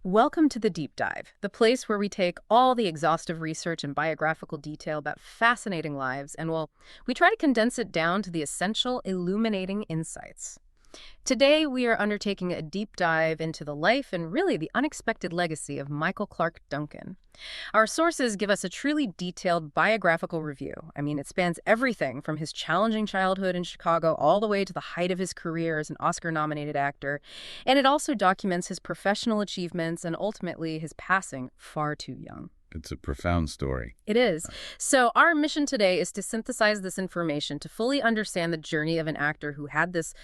Welcome to the Deep Dive, the place where we take all the exhaustive research and biographical detail about fascinating lives and, well, we try to condense it down to the essential, illuminating insights. Today, we are undertaking a deep dive into the life and really the unexpected legacy of Michael Clarke Duncan. Our sources give us a truly detailed biographical review. It spans everything from his challenging childhood in Chicago all the way to the height of his career as an Oscar-nominated actor. And it also documents his professional achievements and ultimately his passing far too young. It's a profound story. It is. So our mission today is to synthesize this information to fully understand the journey of an actor who had this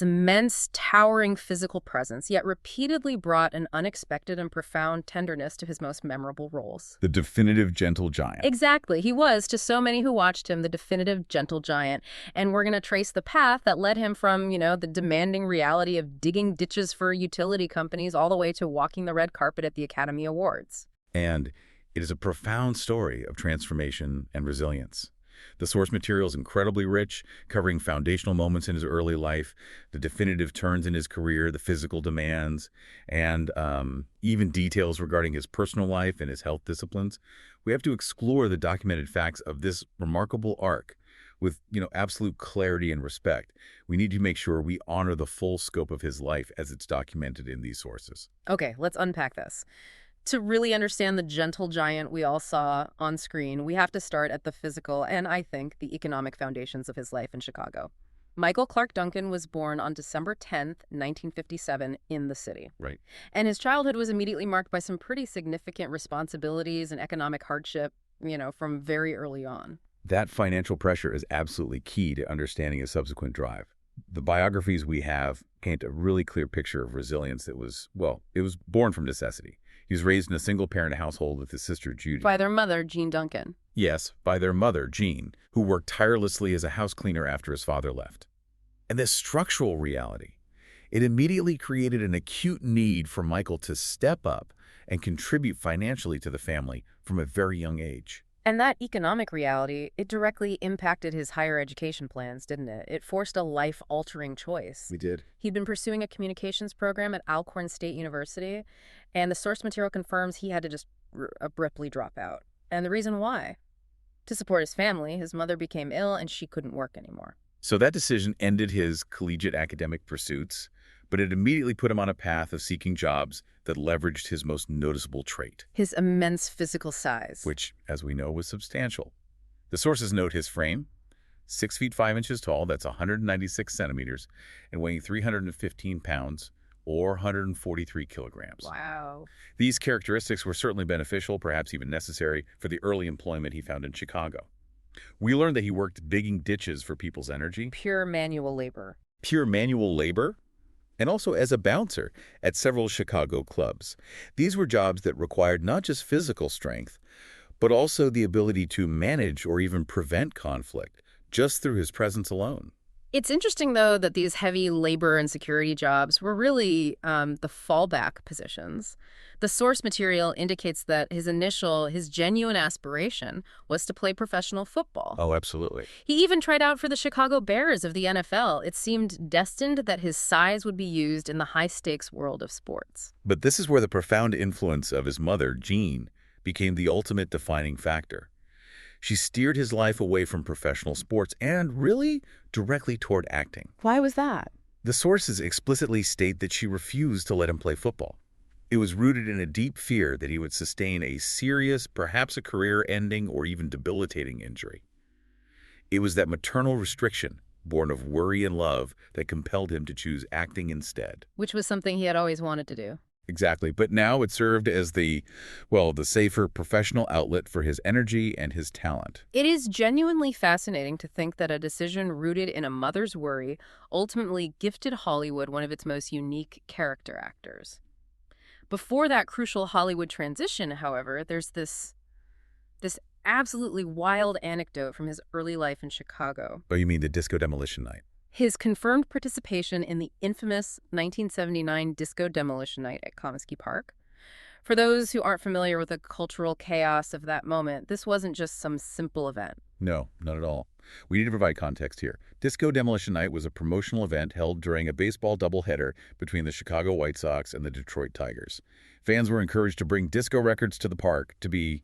immense, towering physical presence, yet repeatedly brought an unexpected and profound tenderness to his most memorable roles. The definitive gentle giant. Exactly. He was, to so many who watched him, the definitive gentle giant. And we're going to trace the path that led him from, the demanding reality of digging ditches for utility companies all the way to walking the red carpet at the Academy Awards. And it is a profound story of transformation and resilience. The source material is incredibly rich, covering foundational moments in his early life, the definitive turns in his career, the physical demands, and even details regarding his personal life and his health disciplines. We have to explore the documented facts of this remarkable arc with, absolute clarity and respect. We need to make sure we honor the full scope of his life as it's documented in these sources. Okay, let's unpack this. To really understand the gentle giant we all saw on screen, we have to start at the physical and, I think, the economic foundations of his life in Chicago. Michael Clarke Duncan was born on December 10th, 1957, in the city. Right. And his childhood was immediately marked by some pretty significant responsibilities and economic hardship, from very early on. That financial pressure is absolutely key to understanding his subsequent drive. The biographies we have paint a really clear picture of resilience that was born from necessity. He was raised in a single-parent household with his sister, Judy. By their mother, Jean Duncan. Yes, by their mother, Jean, who worked tirelessly as a house cleaner after his father left. And this structural reality, it immediately created an acute need for Michael to step up and contribute financially to the family from a very young age. And that economic reality, it directly impacted his higher education plans, didn't it? It forced a life-altering choice. We did. He'd been pursuing a communications program at Alcorn State University, and the source material confirms he had to just abruptly drop out. And the reason why? To support his family, his mother became ill and she couldn't work anymore. So that decision ended his collegiate academic pursuits, but it immediately put him on a path of seeking jobs that leveraged his most noticeable trait. His immense physical size. Which, as we know, was substantial. The sources note his frame, 6 feet 5 inches tall, that's 196 centimeters, and weighing 315 pounds, or 143 kilograms. Wow. These characteristics were certainly beneficial, perhaps even necessary, for the early employment he found in Chicago. We learned that he worked digging ditches for People's Energy. Pure manual labor. Pure manual labor? And also as a bouncer at several Chicago clubs. These were jobs that required not just physical strength, but also the ability to manage or even prevent conflict just through his presence alone. It's interesting, though, that these heavy labor and security jobs were really the fallback positions. The source material indicates that his genuine aspiration was to play professional football. Oh, absolutely. He even tried out for the Chicago Bears of the NFL. It seemed destined that his size would be used in the high-stakes world of sports. But this is where the profound influence of his mother, Jean, became the ultimate defining factor. She steered his life away from professional sports and really directly toward acting. Why was that? The sources explicitly state that she refused to let him play football. It was rooted in a deep fear that he would sustain a serious, perhaps a career-ending or even debilitating injury. It was that maternal restriction, born of worry and love, that compelled him to choose acting instead. Which was something he had always wanted to do. Exactly, but now it served as the safer professional outlet for his energy and his talent. It is genuinely fascinating to think that a decision rooted in a mother's worry ultimately gifted Hollywood one of its most unique character actors. Before that crucial Hollywood transition, however, there's this absolutely wild anecdote from his early life in Chicago. Oh, you mean the Disco Demolition Night? His confirmed participation in the infamous 1979 Disco Demolition Night at Comiskey Park. For those who aren't familiar with the cultural chaos of that moment, this wasn't just some simple event. No, not at all. We need to provide context here. Disco Demolition Night was a promotional event held during a baseball doubleheader between the Chicago White Sox and the Detroit Tigers. Fans were encouraged to bring disco records to the park to be,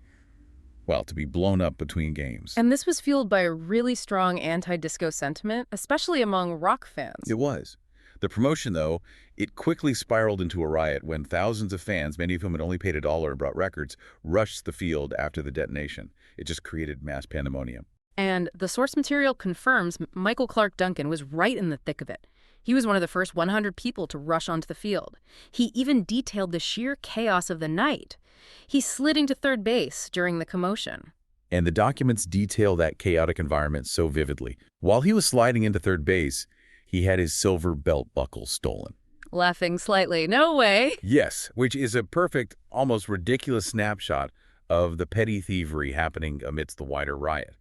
well, to be blown up between games. And this was fueled by a really strong anti-disco sentiment, especially among rock fans. It was. The promotion, though, it quickly spiraled into a riot when thousands of fans, many of whom had only paid $1 and brought records, rushed the field after the detonation. It just created mass pandemonium. And the source material confirms Michael Clarke Duncan was right in the thick of it. He was one of the first 100 people to rush onto the field. He even detailed the sheer chaos of the night. He slid into third base during the commotion. And the documents detail that chaotic environment so vividly. While he was sliding into third base, he had his silver belt buckle stolen. Laughing slightly, no way. Yes, which is a perfect, almost ridiculous snapshot of the petty thievery happening amidst the wider riot.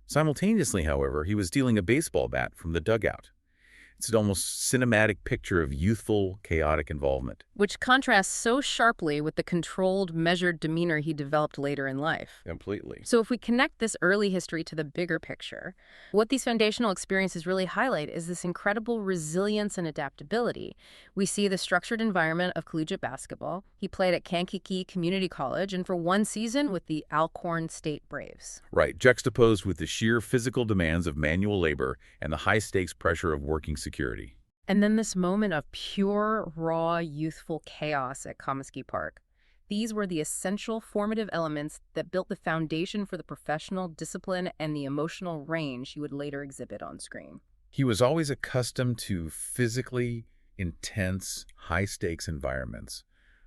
Simultaneously, however, he was stealing a baseball bat from the dugout. It's an almost cinematic picture of youthful, chaotic involvement. Which contrasts so sharply with the controlled, measured demeanor he developed later in life. Completely. So if we connect this early history to the bigger picture, what these foundational experiences really highlight is this incredible resilience and adaptability. We see the structured environment of collegiate basketball. He played at Kankakee Community College and for one season with the Alcorn State Braves. Right, juxtaposed with the sheer physical demands of manual labor and the high-stakes pressure of working security. And then this moment of pure, raw, youthful chaos at Comiskey Park. These were the essential formative elements that built the foundation for the professional discipline and the emotional range he would later exhibit on screen. He was always accustomed to physically intense, high-stakes environments,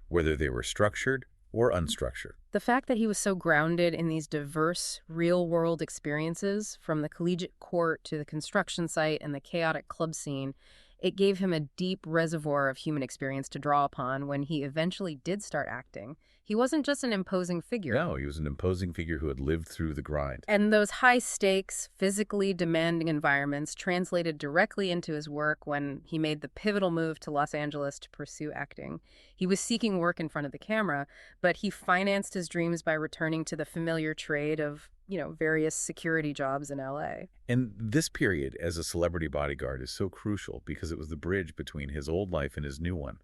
whether they were structured or unstructured. The fact that he was so grounded in these diverse, real-world experiences, from the collegiate court to the construction site and the chaotic club scene, it gave him a deep reservoir of human experience to draw upon when he eventually did start acting. He wasn't just an imposing figure. No, he was an imposing figure who had lived through the grind. And those high-stakes, physically demanding environments translated directly into his work when he made the pivotal move to Los Angeles to pursue acting. He was seeking work in front of the camera, but he financed his dreams by returning to the familiar trade of, various security jobs in L.A. And this period as a celebrity bodyguard is so crucial because it was the bridge between his old life and his new one.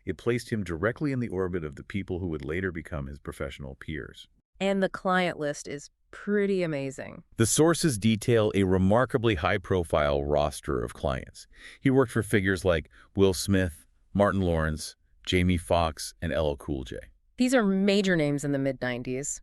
It placed him directly in the orbit of the people who would later become his professional peers. And the client list is pretty amazing. The sources detail a remarkably high-profile roster of clients. He worked for figures like Will Smith, Martin Lawrence, Jamie Foxx, and LL Cool J. These are major names in the mid-90s.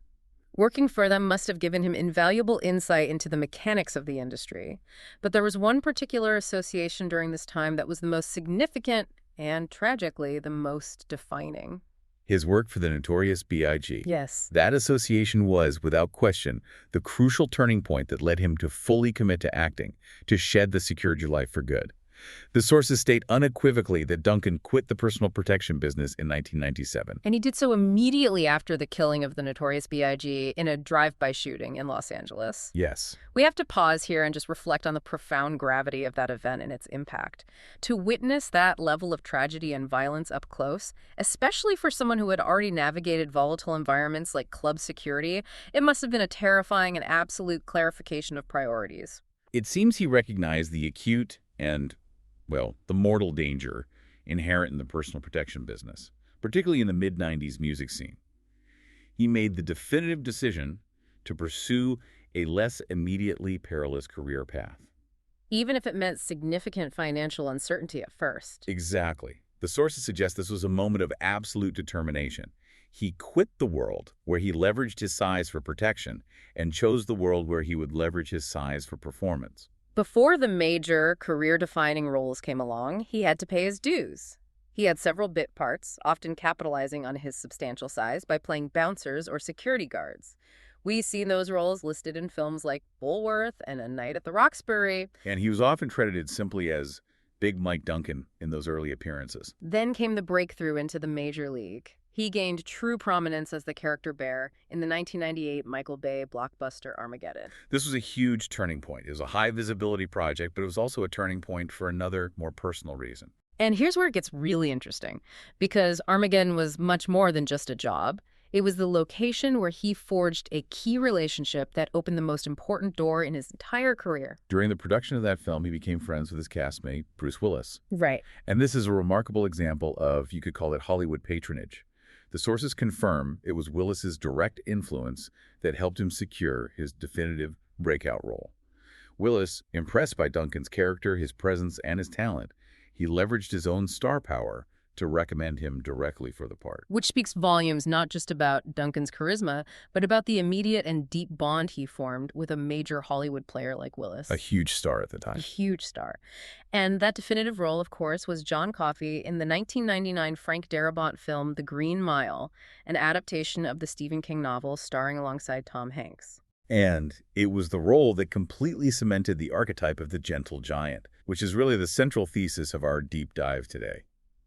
Working for them must have given him invaluable insight into the mechanics of the industry. But there was one particular association during this time that was the most significant and, tragically, the most defining. His work for the notorious B.I.G. Yes. That association was, without question, the crucial turning point that led him to fully commit to acting, to shed the security life for good. The sources state unequivocally that Duncan quit the personal protection business in 1997. And he did so immediately after the killing of the notorious B.I.G. in a drive-by shooting in Los Angeles. Yes. We have to pause here and just reflect on the profound gravity of that event and its impact. To witness that level of tragedy and violence up close, especially for someone who had already navigated volatile environments like club security, it must have been a terrifying and absolute clarification of priorities. It seems he recognized the acute and, the mortal danger inherent in the personal protection business, particularly in the mid-90s music scene. He made the definitive decision to pursue a less immediately perilous career path. Even if it meant significant financial uncertainty at first. Exactly. The sources suggest this was a moment of absolute determination. He quit the world where he leveraged his size for protection and chose the world where he would leverage his size for performance. Before the major career-defining roles came along, he had to pay his dues. He had several bit parts, often capitalizing on his substantial size by playing bouncers or security guards. We've seen those roles listed in films like Bulworth and A Night at the Roxbury. And he was often credited simply as Big Mike Duncan in those early appearances. Then came the breakthrough into the major league. He gained true prominence as the character Bear in the 1998 Michael Bay blockbuster Armageddon. This was a huge turning point. It was a high-visibility project, but it was also a turning point for another, more personal reason. And here's where it gets really interesting, because Armageddon was much more than just a job. It was the location where he forged a key relationship that opened the most important door in his entire career. During the production of that film, he became friends with his castmate, Bruce Willis. Right. And this is a remarkable example of, you could call it Hollywood patronage. The sources confirm it was Willis's direct influence that helped him secure his definitive breakout role. Willis, impressed by Duncan's character, his presence, and his talent, he leveraged his own star power to recommend him directly for the part. Which speaks volumes not just about Duncan's charisma, but about the immediate and deep bond he formed with a major Hollywood player like Willis. A huge star at the time. A huge star. And that definitive role, of course, was John Coffey in the 1999 Frank Darabont film The Green Mile, an adaptation of the Stephen King novel starring alongside Tom Hanks. And it was the role that completely cemented the archetype of the gentle giant, which is really the central thesis of our deep dive today.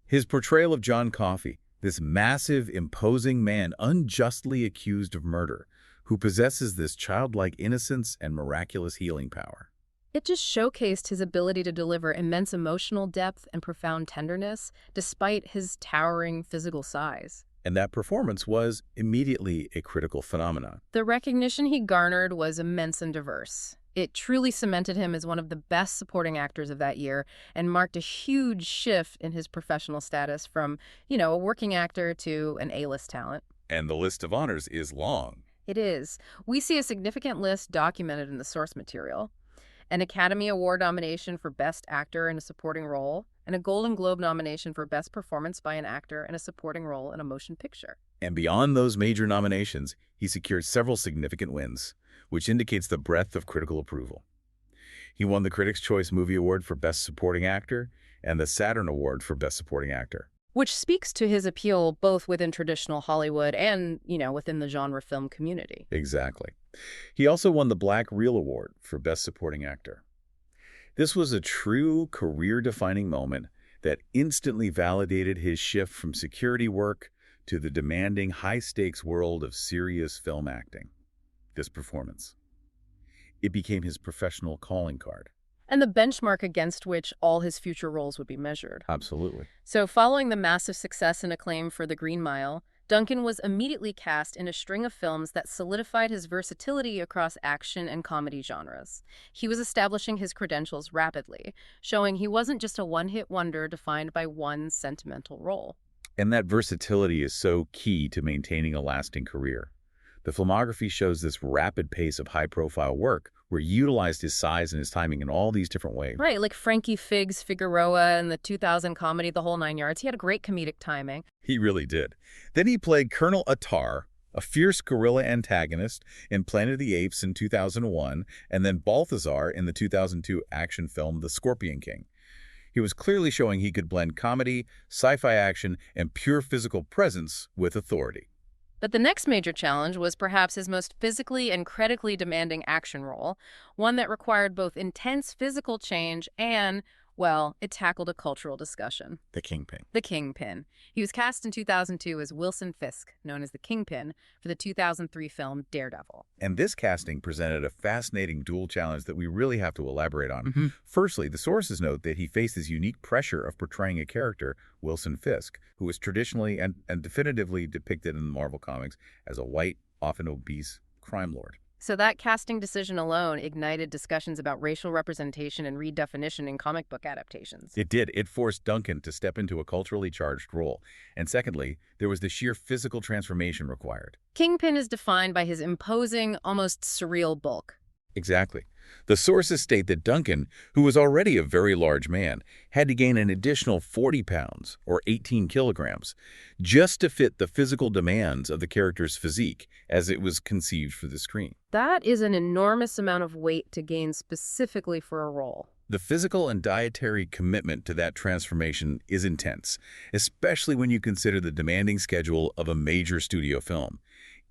His portrayal of John Coffey, this massive, imposing man unjustly accused of murder, who possesses this childlike innocence and miraculous healing power. It just showcased his ability to deliver immense emotional depth and profound tenderness, despite his towering physical size. And that performance was immediately a critical phenomenon. The recognition he garnered was immense and diverse. It truly cemented him as one of the best supporting actors of that year and marked a huge shift in his professional status from, a working actor to an A-list talent. And the list of honors is long. It is. We see a significant list documented in the source material. An Academy Award nomination for Best Actor in a Supporting Role, and a Golden Globe nomination for Best Performance by an Actor in a Supporting Role in a Motion Picture. And beyond those major nominations, he secured several significant wins, which indicates the breadth of critical approval. He won the Critics' Choice Movie Award for Best Supporting Actor and the Saturn Award for Best Supporting Actor. Which speaks to his appeal both within traditional Hollywood and, within the genre film community. Exactly. He also won the Black Reel Award for Best Supporting Actor. This was a true career-defining moment that instantly validated his shift from security work to the demanding, high-stakes world of serious film acting. This performance. It became his professional calling card. And the benchmark against which all his future roles would be measured. Absolutely. So following the massive success and acclaim for The Green Mile, Duncan was immediately cast in a string of films that solidified his versatility across action and comedy genres. He was establishing his credentials rapidly, showing he wasn't just a one-hit wonder defined by one sentimental role. And that versatility is so key to maintaining a lasting career. The filmography shows this rapid pace of high-profile work where he utilized his size and his timing in all these different ways. Right, like Frankie Figg's Figueroa and the 2000 comedy The Whole Nine Yards. He had a great comedic timing. He really did. Then he played Colonel Attar, a fierce guerrilla antagonist in Planet of the Apes in 2001, and then Balthazar in the 2002 action film The Scorpion King. He was clearly showing he could blend comedy, sci-fi action, and pure physical presence with authority. But the next major challenge was perhaps his most physically and critically demanding action role, one that required both intense physical change and, well, it tackled a cultural discussion. The Kingpin. The Kingpin. He was cast in 2002 as Wilson Fisk, known as the Kingpin, for the 2003 film Daredevil. And this casting presented a fascinating dual challenge that we really have to elaborate on. Firstly, the sources note that he faced this unique pressure of portraying a character, Wilson Fisk, who was traditionally and definitively depicted in the Marvel Comics as a white, often obese crime lord. So that casting decision alone ignited discussions about racial representation and redefinition in comic book adaptations. It did. It forced Duncan to step into a culturally charged role. And secondly, there was the sheer physical transformation required. Kingpin is defined by his imposing, almost surreal bulk. Exactly. The sources state that Duncan, who was already a very large man, had to gain an additional 40 pounds, or 18 kilograms, just to fit the physical demands of the character's physique as it was conceived for the screen. That is an enormous amount of weight to gain specifically for a role. The physical and dietary commitment to that transformation is intense, especially when you consider the demanding schedule of a major studio film.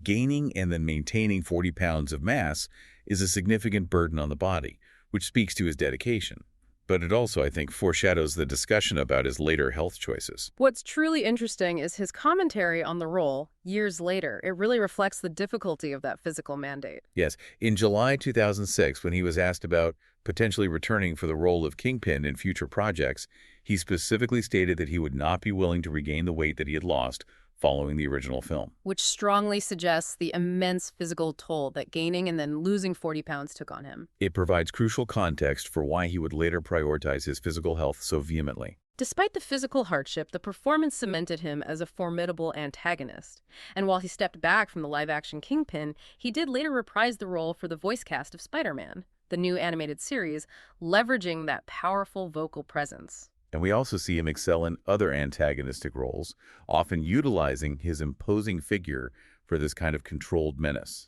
Gaining and then maintaining 40 pounds of mass is a significant burden on the body, which speaks to his dedication. But it also, I think, foreshadows the discussion about his later health choices. What's truly interesting is his commentary on the role years later. It really reflects the difficulty of that physical mandate. Yes, in July 2006, when he was asked about potentially returning for the role of Kingpin in future projects, he specifically stated that he would not be willing to regain the weight that he had lost following the original film. Which strongly suggests the immense physical toll that gaining and then losing 40 pounds took on him. It provides crucial context for why he would later prioritize his physical health so vehemently. Despite the physical hardship, the performance cemented him as a formidable antagonist. And while he stepped back from the live-action Kingpin, he did later reprise the role for the voice cast of Spider-Man, the new animated series, leveraging that powerful vocal presence. And we also see him excel in other antagonistic roles, often utilizing his imposing figure for this kind of controlled menace.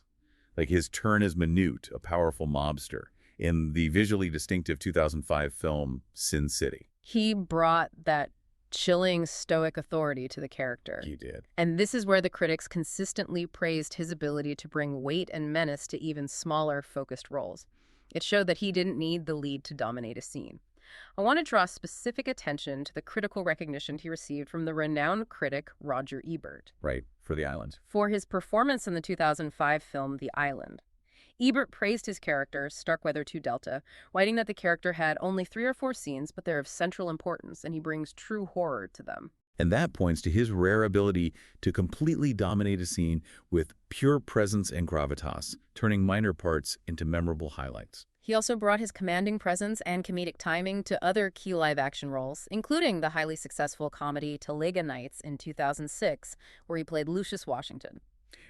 Like his turn as Minute, a powerful mobster, in the visually distinctive 2005 film Sin City. He brought that chilling, stoic authority to the character. He did. And this is where the critics consistently praised his ability to bring weight and menace to even smaller, focused roles. It showed that he didn't need the lead to dominate a scene. I want to draw specific attention to the critical recognition he received from the renowned critic Roger Ebert. Right, for The Island. For his performance in the 2005 film The Island. Ebert praised his character, Starkweather 2 Delta, writing that the character had only 3 or 4 scenes, but they're of central importance, and he brings true horror to them. And that points to his rare ability to completely dominate a scene with pure presence and gravitas, turning minor parts into memorable highlights. He also brought his commanding presence and comedic timing to other key live-action roles, including the highly successful comedy Talladega Nights in 2006, where he played Lucius Washington.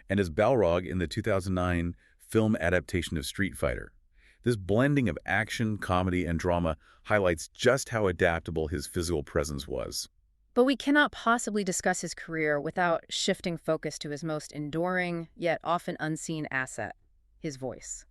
And as Balrog in the 2009 film adaptation of Street Fighter. This blending of action, comedy, and drama highlights just how adaptable his physical presence was. But we cannot possibly discuss his career without shifting focus to his most enduring, yet often unseen asset, his voice.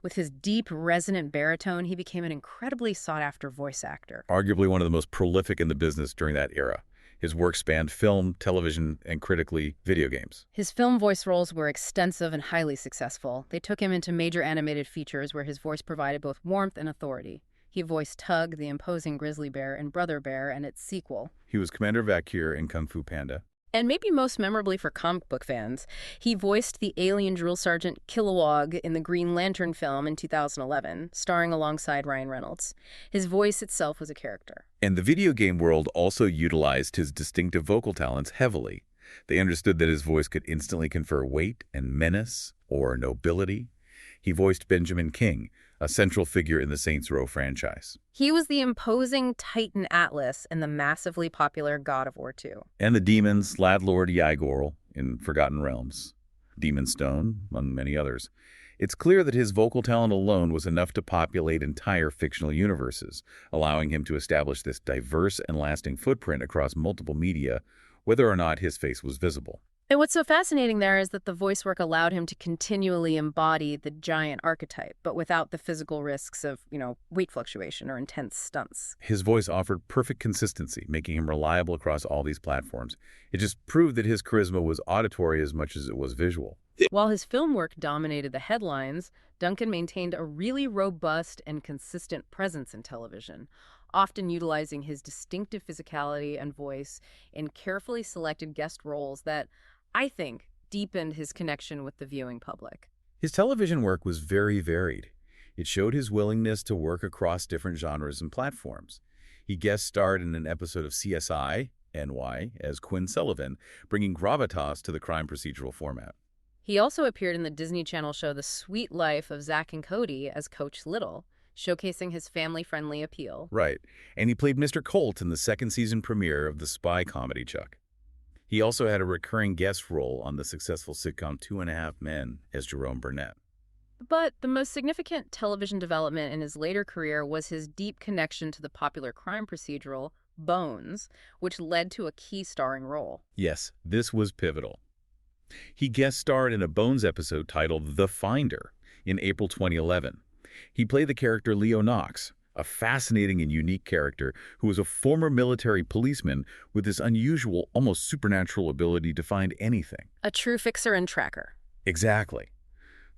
With his deep, resonant baritone, he became an incredibly sought-after voice actor. Arguably one of the most prolific in the business during that era. His work spanned film, television, and critically, video games. His film voice roles were extensive and highly successful. They took him into major animated features where his voice provided both warmth and authority. He voiced Tug, the imposing grizzly bear, in Brother Bear and its sequel. He was Commander Vakir in Kung Fu Panda. And maybe most memorably for comic book fans, he voiced the alien drill sergeant Kilowog in the Green Lantern film in 2011, starring alongside Ryan Reynolds. His voice itself was a character. And the video game world also utilized his distinctive vocal talents heavily. They understood that his voice could instantly confer weight and menace or nobility. He voiced Benjamin King, a central figure in the Saints Row franchise. He was the imposing Titan Atlas in the massively popular God of War 2. And the demons, Ladlord Ygorl in Forgotten Realms, Demon Stone, among many others. It's clear that his vocal talent alone was enough to populate entire fictional universes, allowing him to establish this diverse and lasting footprint across multiple media, whether or not his face was visible. And what's so fascinating there is that the voice work allowed him to continually embody the giant archetype, but without the physical risks of, weight fluctuation or intense stunts. His voice offered perfect consistency, making him reliable across all these platforms. It just proved that his charisma was auditory as much as it was visual. While his film work dominated the headlines, Duncan maintained a really robust and consistent presence in television, often utilizing his distinctive physicality and voice in carefully selected guest roles that, I think, deepened his connection with the viewing public. His television work was very varied. It showed his willingness to work across different genres and platforms. He guest starred in an episode of CSI NY as Quinn Sullivan, bringing gravitas to the crime procedural format. He also appeared in the Disney Channel show The Sweet Life of Zack and Cody as Coach Little, showcasing his family-friendly appeal. Right, and he played Mr. Colt in the second season premiere of the spy comedy Chuck. He also had a recurring guest role on the successful sitcom 2.5 Men as Jerome Burnett. But the most significant television development in his later career was his deep connection to the popular crime procedural Bones, which led to a key starring role. Yes, this was pivotal. He guest starred in a Bones episode titled The Finder in April 2011. He played the character Leo Knox, a fascinating and unique character who was a former military policeman with this unusual, almost supernatural ability to find anything. A true fixer and tracker. Exactly.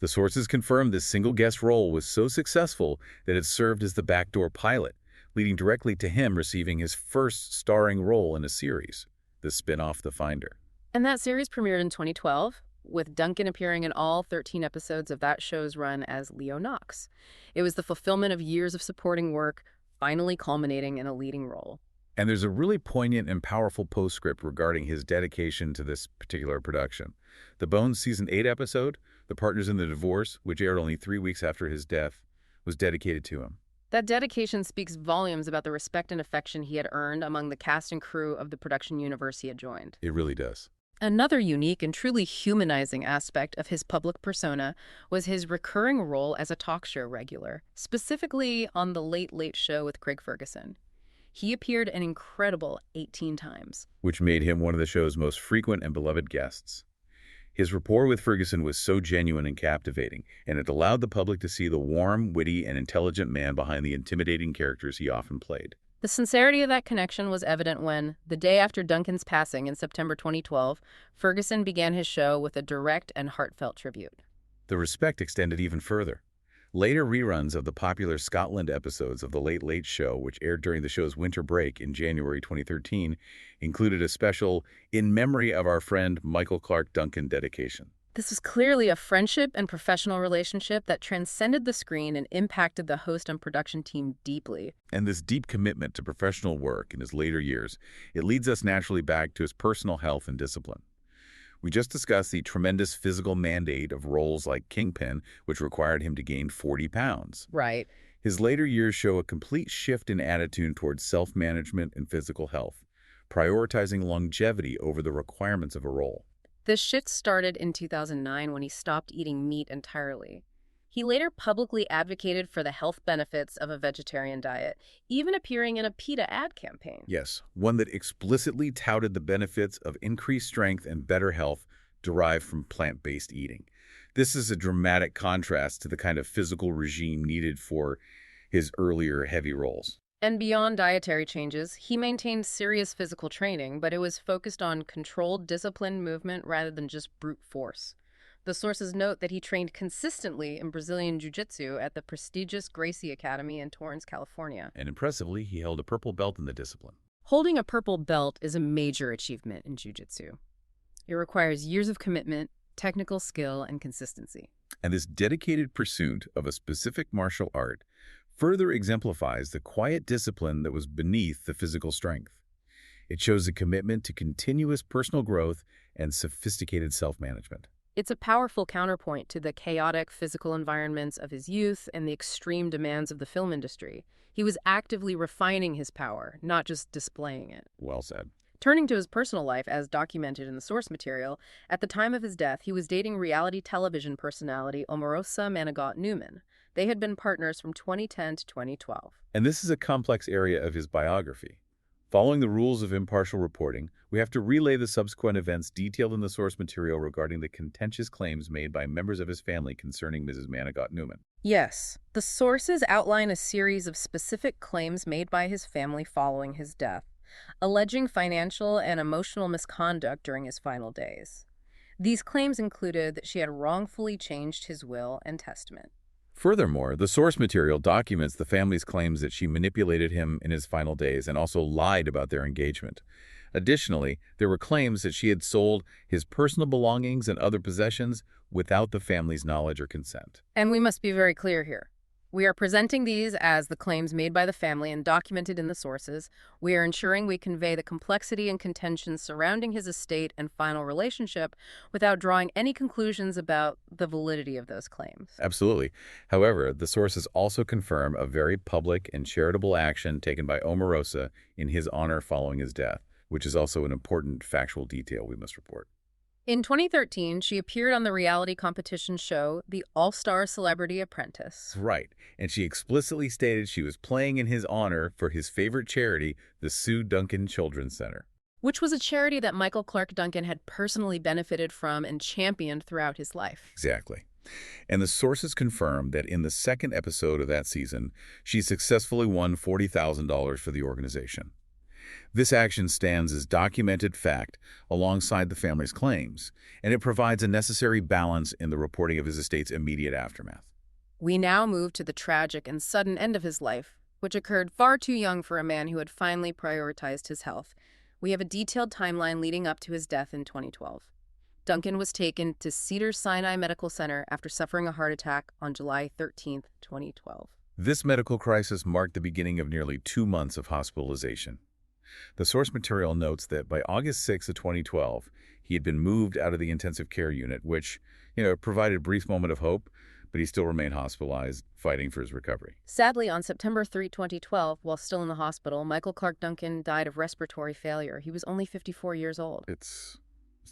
The sources confirmed this single guest role was so successful that it served as the backdoor pilot, leading directly to him receiving his first starring role in a series, the spin-off The Finder. And that series premiered in 2012, with Duncan appearing in all 13 episodes of that show's run as Leo Knox. It was the fulfillment of years of supporting work, finally culminating in a leading role. And there's a really poignant and powerful postscript regarding his dedication to this particular production. The Bones Season 8 episode, The Partners in the Divorce, which aired only 3 weeks after his death, was dedicated to him. That dedication speaks volumes about the respect and affection he had earned among the cast and crew of the production universe he had joined. It really does. Another unique and truly humanizing aspect of his public persona was his recurring role as a talk show regular, specifically on The Late Late Show with Craig Ferguson. He appeared an incredible 18 times. Which made him one of the show's most frequent and beloved guests. His rapport with Ferguson was so genuine and captivating, and it allowed the public to see the warm, witty, and intelligent man behind the intimidating characters he often played. The sincerity of that connection was evident when, the day after Duncan's passing in September 2012, Ferguson began his show with a direct and heartfelt tribute. The respect extended even further. Later reruns of the popular Scotland episodes of The Late Late Show, which aired during the show's winter break in January 2013, included a special "In Memory of Our Friend Michael Clarke Duncan" dedication. This was clearly a friendship and professional relationship that transcended the screen and impacted the host and production team deeply. And this deep commitment to professional work in his later years, it leads us naturally back to his personal health and discipline. We just discussed the tremendous physical mandate of roles like Kingpin, which required him to gain 40 pounds. Right. His later years show a complete shift in attitude towards self-management and physical health, prioritizing longevity over the requirements of a role. This shift started in 2009 when he stopped eating meat entirely. He later publicly advocated for the health benefits of a vegetarian diet, even appearing in a PETA ad campaign. Yes, one that explicitly touted the benefits of increased strength and better health derived from plant-based eating. This is a dramatic contrast to the kind of physical regime needed for his earlier heavy roles. And beyond dietary changes, he maintained serious physical training, but it was focused on controlled, disciplined movement rather than just brute force. The sources note that he trained consistently in Brazilian Jiu-Jitsu at the prestigious Gracie Academy in Torrance, California. And impressively, he held a purple belt in the discipline. Holding a purple belt is a major achievement in Jiu-Jitsu. It requires years of commitment, technical skill, and consistency. And this dedicated pursuit of a specific martial art further exemplifies the quiet discipline that was beneath the physical strength. It shows a commitment to continuous personal growth and sophisticated self-management. It's a powerful counterpoint to the chaotic physical environments of his youth and the extreme demands of the film industry. He was actively refining his power, not just displaying it. Well said. Turning to his personal life, as documented in the source material, at the time of his death, he was dating reality television personality Omarosa Manigault-Newman. They had been partners from 2010 to 2012. And this is a complex area of his biography. Following the rules of impartial reporting, we have to relay the subsequent events detailed in the source material regarding the contentious claims made by members of his family concerning Mrs. Manigault-Newman. Yes, the sources outline a series of specific claims made by his family following his death, alleging financial and emotional misconduct during his final days. These claims included that she had wrongfully changed his will and testament. Furthermore, the source material documents the family's claims that she manipulated him in his final days and also lied about their engagement. Additionally, there were claims that she had sold his personal belongings and other possessions without the family's knowledge or consent. And we must be very clear here. We are presenting these as the claims made by the family and documented in the sources. We are ensuring we convey the complexity and contentions surrounding his estate and final relationship without drawing any conclusions about the validity of those claims. Absolutely. However, the sources also confirm a very public and charitable action taken by Omarosa in his honor following his death, which is also an important factual detail we must report. In 2013, she appeared on the reality competition show, The All-Star Celebrity Apprentice. Right, and she explicitly stated she was playing in his honor for his favorite charity, the Sue Duncan Children's Center. Which was a charity that Michael Clarke Duncan had personally benefited from and championed throughout his life. Exactly. And the sources confirm that in the second episode of that season, she successfully won $40,000 for the organization. This action stands as documented fact alongside the family's claims, and it provides a necessary balance in the reporting of his estate's immediate aftermath. We now move to the tragic and sudden end of his life, which occurred far too young for a man who had finally prioritized his health. We have a detailed timeline leading up to his death in 2012. Duncan was taken to Cedars-Sinai Medical Center after suffering a heart attack on July 13, 2012. This medical crisis marked the beginning of nearly 2 months of hospitalization. The source material notes that by August 6 of 2012, he had been moved out of the intensive care unit, which, provided a brief moment of hope, but he still remained hospitalized, fighting for his recovery. Sadly, on September 3, 2012, while still in the hospital, Michael Clarke Duncan died of respiratory failure. He was only 54 years old. It's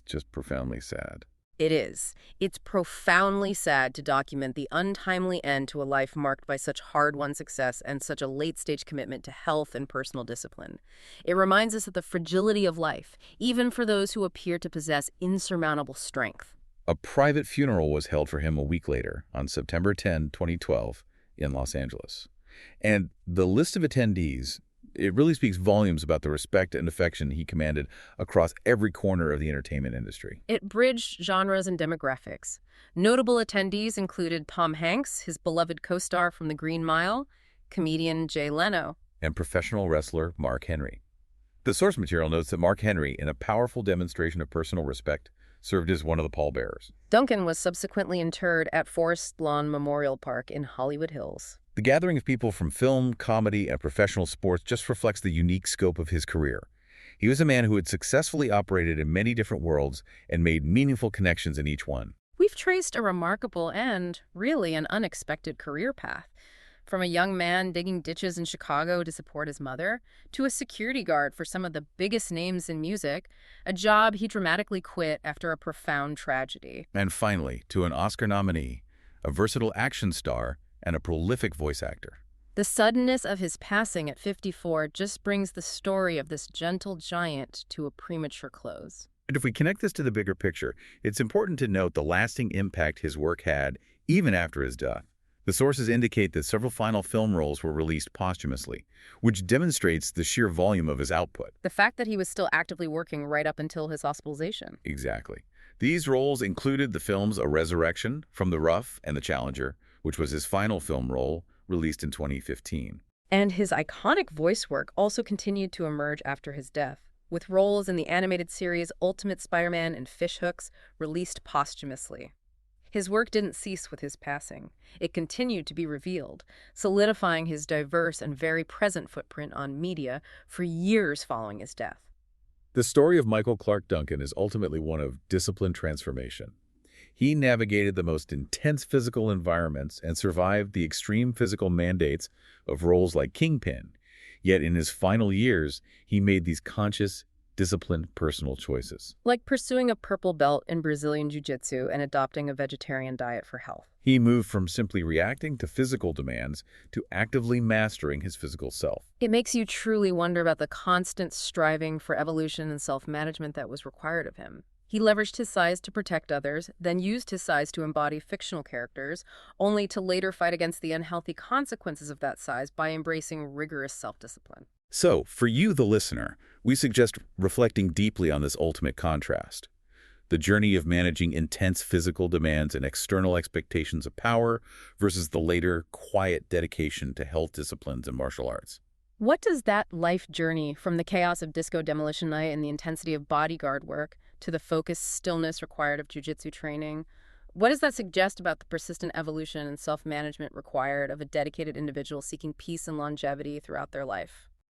just profoundly sad. It is. It's profoundly sad to document the untimely end to a life marked by such hard-won success and such a late-stage commitment to health and personal discipline. It reminds us of the fragility of life, even for those who appear to possess insurmountable strength. A private funeral was held for him a week later, on September 10, 2012, in Los Angeles. And the list of attendees, it really speaks volumes about the respect and affection he commanded across every corner of the entertainment industry. It bridged genres and demographics. Notable attendees included Tom Hanks, his beloved co-star from The Green Mile, comedian Jay Leno, And professional wrestler Mark Henry. The source material notes that Mark Henry, in a powerful demonstration of personal respect, served as one of the pallbearers. Duncan was subsequently interred at Forest Lawn Memorial Park in Hollywood Hills. The gathering of people from film, comedy, and professional sports just reflects the unique scope of his career. He was a man who had successfully operated in many different worlds and made meaningful connections in each one. We've traced a remarkable and, really, an unexpected career path. From a young man digging ditches in Chicago to support his mother, to a security guard for some of the biggest names in music, a job he dramatically quit after a profound tragedy. And finally, to an Oscar nominee, a versatile action star, and a prolific voice actor. The suddenness of his passing at 54 just brings the story of this gentle giant to a premature close. And if we connect this to the bigger picture, it's important to note the lasting impact his work had even after his death. The sources indicate that several final film roles were released posthumously, which demonstrates the sheer volume of his output. The fact that he was still actively working right up until his hospitalization. Exactly. These roles included the films A Resurrection, From the Rough, and The Challenger, which was his final film role, released in 2015. And his iconic voice work also continued to emerge after his death, with roles in the animated series Ultimate Spider-Man and Fishhooks released posthumously. His work didn't cease with his passing. It continued to be revealed, solidifying his diverse and very present footprint on media for years following his death. The story of Michael Clarke Duncan is ultimately one of disciplined transformation. He navigated the most intense physical environments and survived the extreme physical mandates of roles like Kingpin. Yet in his final years, he made these conscious, disciplined personal choices. Like pursuing a purple belt in Brazilian Jiu-Jitsu and adopting a vegetarian diet for health. He moved from simply reacting to physical demands to actively mastering his physical self. It makes you truly wonder about the constant striving for evolution and self-management that was required of him. He leveraged his size to protect others, then used his size to embody fictional characters, only to later fight against the unhealthy consequences of that size by embracing rigorous self-discipline. So, for you, the listener, we suggest reflecting deeply on this ultimate contrast. The journey of managing intense physical demands and external expectations of power versus the later, quiet dedication to health disciplines and martial arts. What does that life journey, from the chaos of Disco Demolition Night and the intensity of bodyguard work to the focused stillness required of jiu-jitsu training, what does that suggest about the persistent evolution and self-management required of a dedicated individual seeking peace and longevity throughout their life?